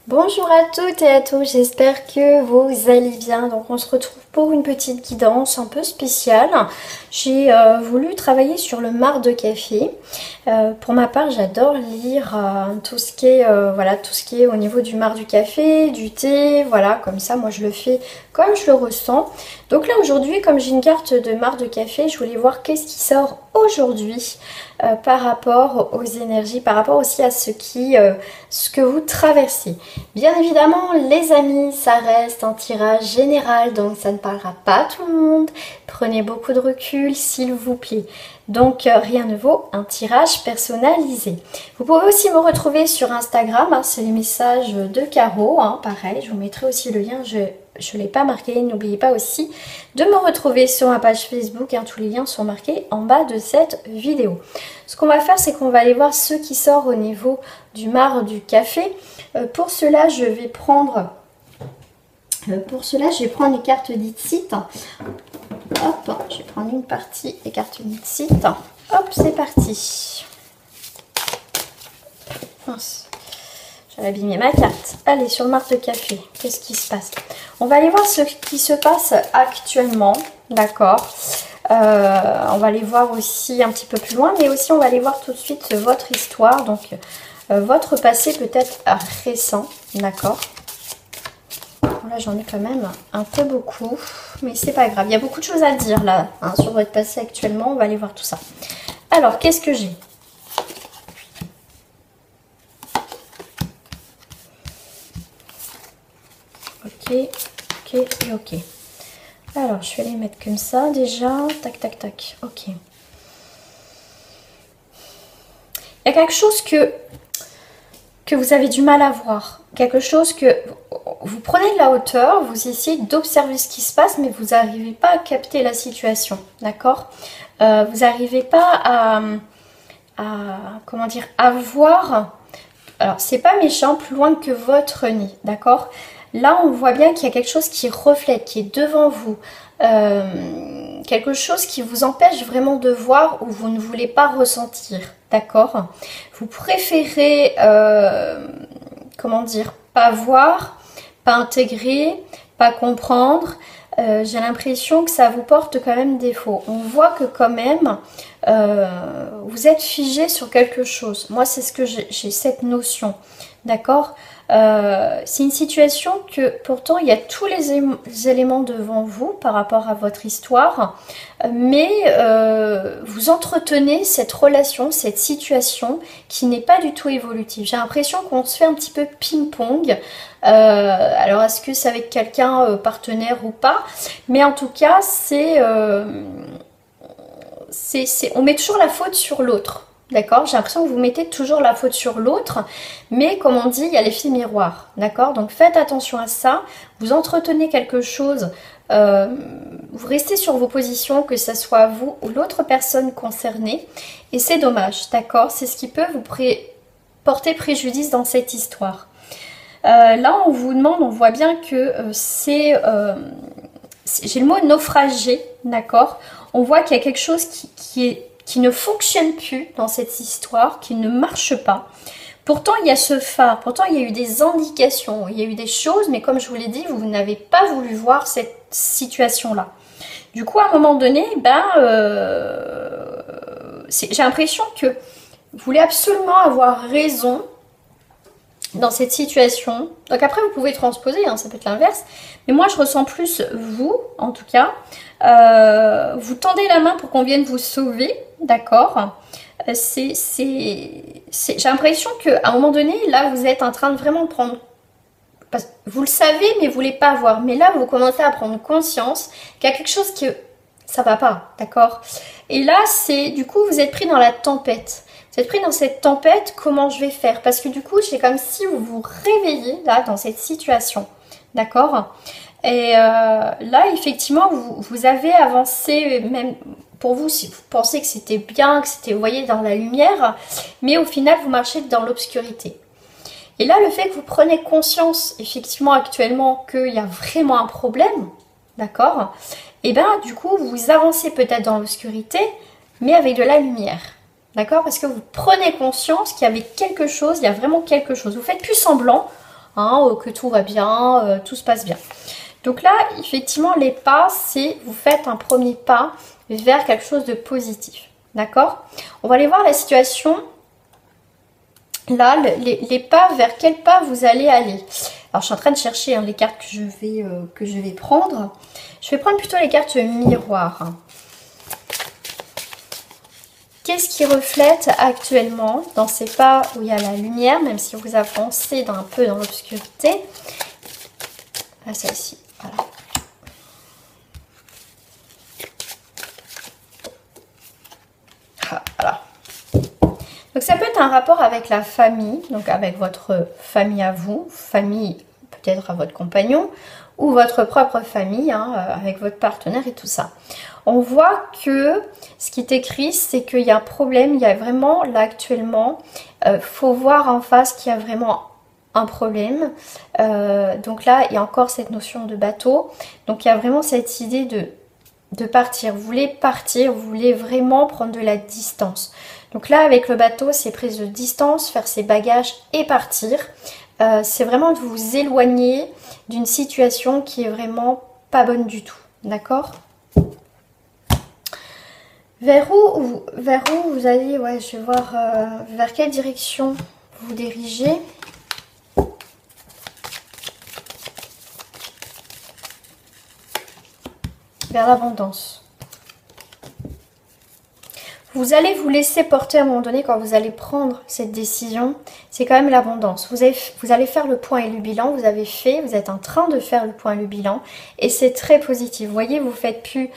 Bonjour à toutes et à tous, j'espère que vous allez bien. Donc on se retrouve pour une petite guidance un peu spéciale. J'ai voulu travailler sur le marc de café. Pour ma part, j'adore lire tout ce qui est voilà, tout ce qui est au niveau du marc du café, du thé, voilà, comme ça moi je le fais comme je le ressens. Donc là aujourd'hui, comme j'ai une carte de marc de café, je voulais voir qu'est-ce qui sort aujourd'hui par rapport aux énergies, par rapport aussi à ce que vous traversez. Bien évidemment, les amis, ça reste un tirage général, donc ça ne parlera pas à tout le monde. Prenez beaucoup de recul, s'il vous plaît. Donc, rien ne vaut un tirage personnalisé. Vous pouvez aussi me retrouver sur Instagram, hein, c'est les messages de Caro, hein, pareil, je vous mettrai aussi le lien, je ne l'ai pas marqué. N'oubliez pas aussi de me retrouver sur ma page Facebook, hein, tous les liens sont marqués en bas de cette vidéo. Ce qu'on va faire, c'est qu'on va aller voir ce qui sort au niveau du marc du café. Pour cela, je vais prendre les cartes d'Itsit. Hop, je vais prendre une partie des cartes d'Itsit. Hop, c'est parti. Mince, j'avais abîmé ma carte. Allez, sur le marc de café, qu'est-ce qui se passe? On va aller voir ce qui se passe actuellement, d'accord? On va aller voir aussi un petit peu plus loin, mais aussi on va aller voir tout de suite votre histoire, donc votre passé peut-être récent, d'accord? Là j'en ai quand même un peu beaucoup, mais c'est pas grave, il y a beaucoup de choses à dire là, hein, sur votre passé actuellement, on va aller voir tout ça. Alors, qu'est-ce que j'ai? Ok, ok et ok. Alors, je vais les mettre comme ça déjà, tac, tac, tac, ok. Il y a quelque chose que vous avez du mal à voir, quelque chose que vous prenez de la hauteur, vous essayez d'observer ce qui se passe, mais vous n'arrivez pas à capter la situation, d'accord? Vous n'arrivez pas comment dire, à voir, alors c'est pas méchant, plus loin que votre nez, d'accord? Là, on voit bien qu'il y a quelque chose qui reflète, qui est devant vous. Quelque chose qui vous empêche vraiment de voir ou vous ne voulez pas ressentir, d'accord? Vous préférez, comment dire, pas voir, pas intégrer, pas comprendre. J'ai l'impression que ça vous porte quand même défaut. On voit que quand même, vous êtes figé sur quelque chose. Moi, c'est ce que j'ai cette notion, d'accord? C'est une situation que pourtant il y a tous les éléments devant vous par rapport à votre histoire, mais vous entretenez cette relation, cette situation qui n'est pas du tout évolutive. J'ai l'impression qu'on se fait un petit peu ping-pong. Alors est-ce que c'est avec quelqu'un partenaire ou pas, mais en tout cas on met toujours la faute sur l'autre. D'accord? J'ai l'impression que vous mettez toujours la faute sur l'autre, mais comme on dit, il y a l'effet miroir. D'accord? Donc faites attention à ça. Vous entretenez quelque chose, vous restez sur vos positions, que ce soit vous ou l'autre personne concernée, et c'est dommage. D'accord? C'est ce qui peut vous porter préjudice dans cette histoire. Là, on vous demande, on voit bien que j'ai le mot naufragé, d'accord? On voit qu'il y a quelque chose qui ne fonctionne plus dans cette histoire, qui ne marche pas. Pourtant, il y a ce phare, pourtant il y a eu des indications, il y a eu des choses, mais comme je vous l'ai dit, vous n'avez pas voulu voir cette situation-là. Du coup, à un moment donné, j'ai l'impression que vous voulez absolument avoir raison dans cette situation. Donc après, vous pouvez transposer, hein, ça peut être l'inverse. Mais moi, je ressens plus vous, en tout cas. Vous tendez la main pour qu'on vienne vous sauver, d'accord? J'ai l'impression qu'à un moment donné, là, vous êtes en train de vraiment prendre... Vous le savez, mais vous ne voulez pas voir. Mais là, vous commencez à prendre conscience qu'il y a quelque chose que ça va pas, d'accord? Et là, du coup, vous êtes pris dans la tempête. Vous êtes pris dans cette tempête, comment je vais faire? Parce que du coup, c'est comme si vous vous réveillez là dans cette situation, d'accord? Et là, effectivement, vous avez avancé, même pour vous, si vous pensez que c'était bien, que c'était, vous voyez, dans la lumière, mais au final, vous marchez dans l'obscurité. Et là, le fait que vous prenez conscience, effectivement, actuellement, qu'il y a vraiment un problème, d'accord? Et bien, du coup, vous avancez peut-être dans l'obscurité, mais avec de la lumière. D'accord? Parce que vous prenez conscience qu'il y avait quelque chose, il y a vraiment quelque chose. Vous faites plus semblant, hein, que tout va bien, tout se passe bien. Donc là, effectivement, les pas, c'est vous faites un premier pas vers quelque chose de positif. D'accord? On va aller voir la situation. Là, les pas, vers quel pas vous allez aller? Alors, je suis en train de chercher hein, les cartes que je vais prendre. Je vais prendre plutôt les cartes miroirs. Qu'est-ce qui reflète actuellement dans ces pas où il y a la lumière, même si vous avancez un peu dans l'obscurité? Ah, celle-ci, voilà. Ah, voilà. Donc ça peut être un rapport avec la famille, donc avec votre famille à vous, famille peut-être à votre compagnon, ou votre propre famille, hein, avec votre partenaire et tout ça. On voit que ce qui est écrit, c'est qu'il y a un problème, il y a vraiment, là actuellement, faut voir en face qu'il y a vraiment un problème. Donc là, il y a encore cette notion de bateau. Donc il y a vraiment cette idée de partir. Vous voulez partir, vous voulez vraiment prendre de la distance. Donc là, avec le bateau, c'est prise de distance, faire ses bagages et partir. C'est vraiment de vous éloigner d'une situation qui est vraiment pas bonne du tout. D'accord ? Vers où vous allez, ouais, je vais voir vers quelle direction vous dirigez. Vers l'abondance. Vous allez vous laisser porter à un moment donné quand vous allez prendre cette décision. C'est quand même l'abondance. Vous allez faire le point et le bilan. Vous êtes en train de faire le point et le bilan. Et c'est très positif. Vous voyez, vous ne faites plus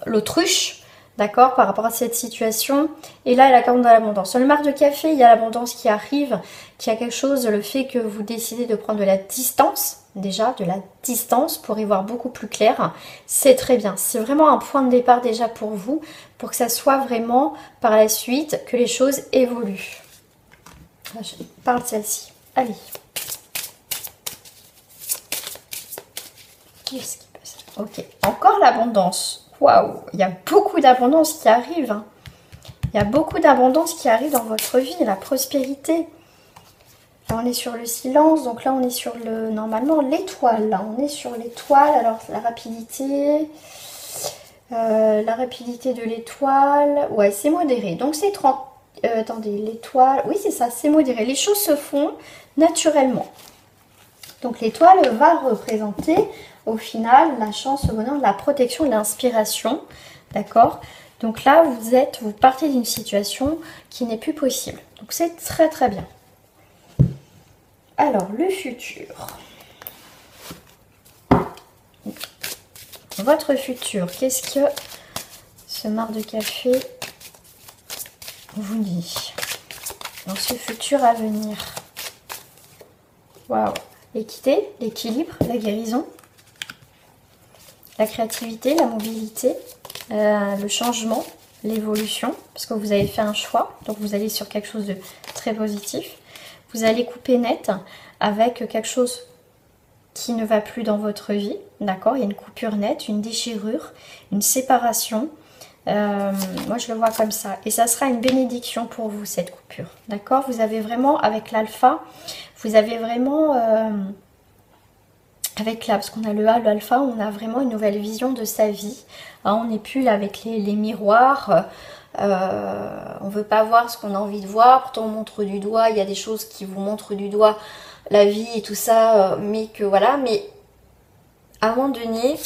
l'autruche, d'accord, par rapport à cette situation. Et là, il y a la carte de l'abondance. Sur le marc de café, il y a l'abondance qui arrive, qui a quelque chose, le fait que vous décidez de prendre de la distance. Déjà de la distance pour y voir beaucoup plus clair, c'est très bien. C'est vraiment un point de départ déjà pour vous, pour que ça soit vraiment par la suite que les choses évoluent. Je parle de celle-ci. Allez. Qu'est-ce qui passe? Ok, encore l'abondance. Waouh, il y a beaucoup d'abondance qui arrive. Hein. Il y a beaucoup d'abondance qui arrive dans votre vie, la prospérité. Là, on est sur le silence, donc là on est sur le normalement l'étoile. Là on est sur l'étoile. Alors la rapidité de l'étoile, ouais c'est modéré. Donc c'est 30. Attendez, l'étoile, oui c'est ça, c'est modéré. Les choses se font naturellement. Donc l'étoile va représenter au final la chance, le bonheur, la protection, l'inspiration, d'accord. Donc là vous partez d'une situation qui n'est plus possible. Donc c'est très très bien. Alors, le futur. Votre futur, qu'est-ce que ce marc de café vous dit dans ce futur à venir? Waouh! L'équité, l'équilibre, la guérison, la créativité, la mobilité, le changement, l'évolution, parce que vous avez fait un choix, donc vous allez sur quelque chose de très positif. Vous allez couper net avec quelque chose qui ne va plus dans votre vie. D'accord? Il y a une coupure nette, une déchirure, une séparation. Moi, je le vois comme ça. Et ça sera une bénédiction pour vous, cette coupure. D'accord? Vous avez vraiment, avec l'alpha, vous avez vraiment... avec là, parce qu'on a le A, l'alpha, on a vraiment une nouvelle vision de sa vie. Hein, on n'est plus là avec les miroirs... on veut pas voir ce qu'on a envie de voir, pourtant on montre du doigt, il y a des choses qui vous montrent du doigt la vie et tout ça, mais que voilà, mais à un moment donné,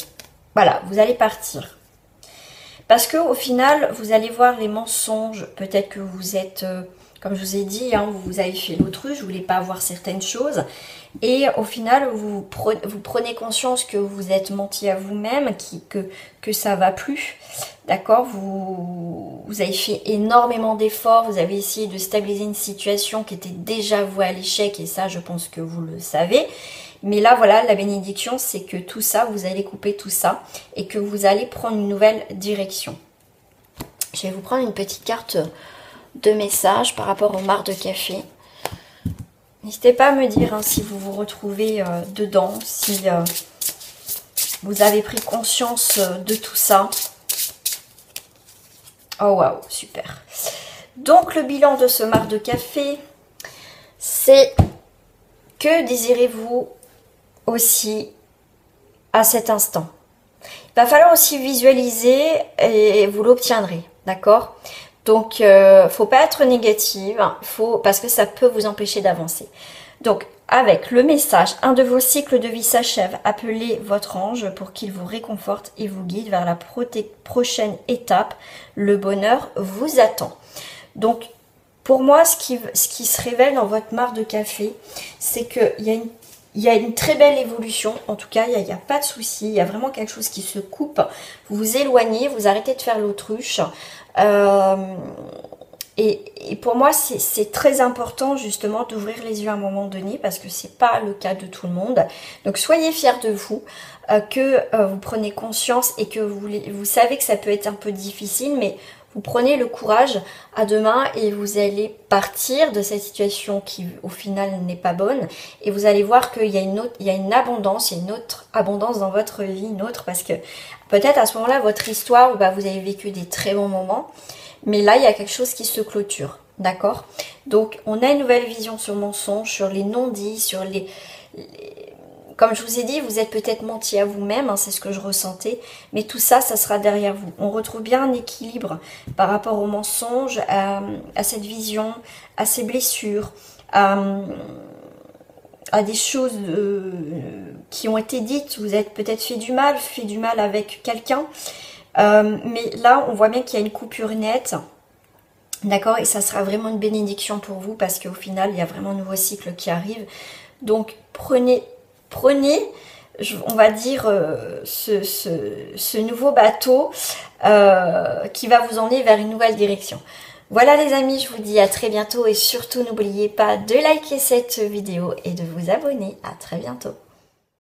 voilà, vous allez partir. Parce que au final, vous allez voir les mensonges, peut-être que vous êtes, comme je vous ai dit, hein, vous avez fait l'autruche, vous voulez pas voir certaines choses, et au final, vous prenez conscience que vous êtes menti à vous-même, que ça va plus. D'accord, vous avez fait énormément d'efforts, vous avez essayé de stabiliser une situation qui était déjà vouée à l'échec, et ça je pense que vous le savez. Mais là voilà, la bénédiction c'est que tout ça, vous allez couper tout ça et que vous allez prendre une nouvelle direction. Je vais vous prendre une petite carte de message par rapport au marc de café. N'hésitez pas à me dire hein, si vous vous retrouvez dedans, si vous avez pris conscience de tout ça. Oh waouh, super. Donc le bilan de ce marc de café, c'est Que désirez-vous aussi à cet instant? Il va falloir aussi visualiser et vous l'obtiendrez, d'accord? Donc, faut pas être négative, parce que ça peut vous empêcher d'avancer. Donc, avec le message, un de vos cycles de vie s'achève, appelez votre ange pour qu'il vous réconforte et vous guide vers la prochaine étape. Le bonheur vous attend. Donc, pour moi, ce qui se révèle dans votre mare de café, c'est qu'il y a une très belle évolution. En tout cas, il n'y a pas de souci. Il y a vraiment quelque chose qui se coupe. Vous vous éloignez, vous arrêtez de faire l'autruche. Et pour moi, c'est très important justement d'ouvrir les yeux à un moment donné parce que c'est pas le cas de tout le monde. Donc soyez fiers de vous, que vous prenez conscience et que vous savez que ça peut être un peu difficile, mais vous prenez le courage à deux mains et vous allez partir de cette situation qui au final n'est pas bonne et vous allez voir qu'il y a une abondance, il y a une autre abondance dans votre vie, une autre parce que peut-être à ce moment-là, votre histoire, bah, vous avez vécu des très bons moments. Mais là, il y a quelque chose qui se clôture, d'accord? Donc, on a une nouvelle vision sur le mensonge, sur les non-dits, sur comme je vous ai dit, vous êtes peut-être menti à vous-même, hein, c'est ce que je ressentais. Mais tout ça, ça sera derrière vous. On retrouve bien un équilibre par rapport au mensonge, à cette vision, à ces blessures, à des choses qui ont été dites. Vous êtes peut-être fait du mal avec quelqu'un. Mais là, on voit bien qu'il y a une coupure nette, d'accord, et ça sera vraiment une bénédiction pour vous parce qu'au final, il y a vraiment un nouveau cycle qui arrive. Donc, prenez, on va dire, ce nouveau bateau qui va vous emmener vers une nouvelle direction. Voilà les amis, je vous dis à très bientôt et surtout n'oubliez pas de liker cette vidéo et de vous abonner. À très bientôt.